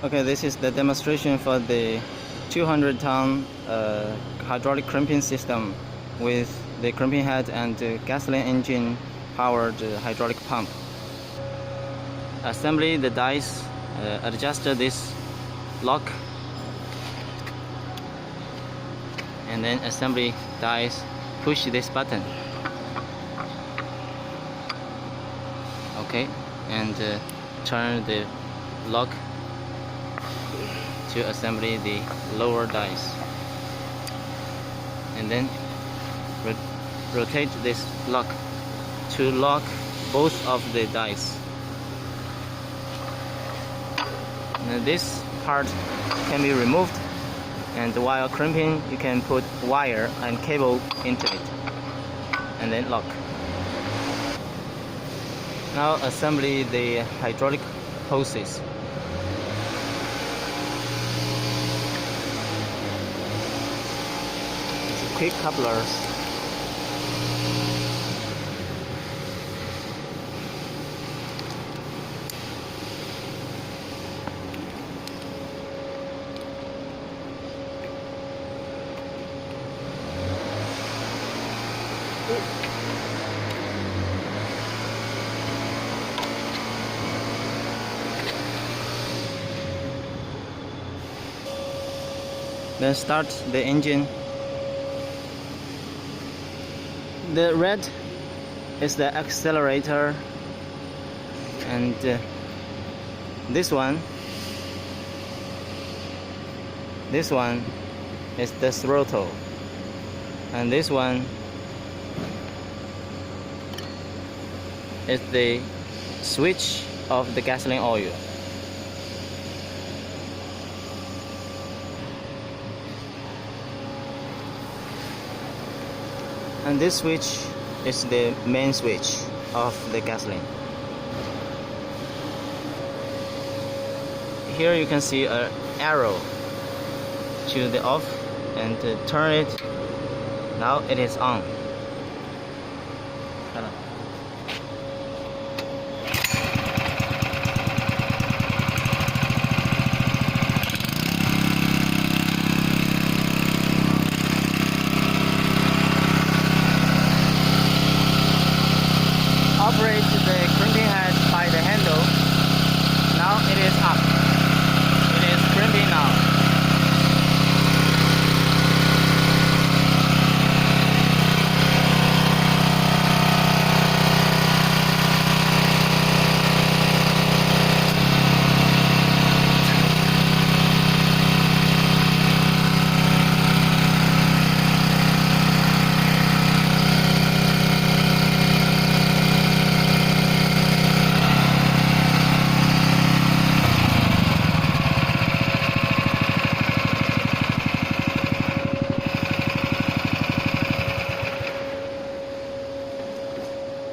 Okay, this is the demonstration for the 200-ton hydraulic crimping system with the crimping head and gasoline engine powered hydraulic pump. Assembly the dies, adjust this lock, and then assembly dies, push this button. Okay, and turn the lock to assembly the lower dies, and then rotate this lock to lock both of the dies. And this part can be removed, and while crimping you can put wire and cable into it and then lock. Now assembly the hydraulic hoses. Quick couplers. Then start the engine. The red is the accelerator, and this one is the throttle, and this one is the switch of the gasoline oil. And this switch is the main switch of the gasoline. Here you can see an arrow to the off, and turn it. Now it is on.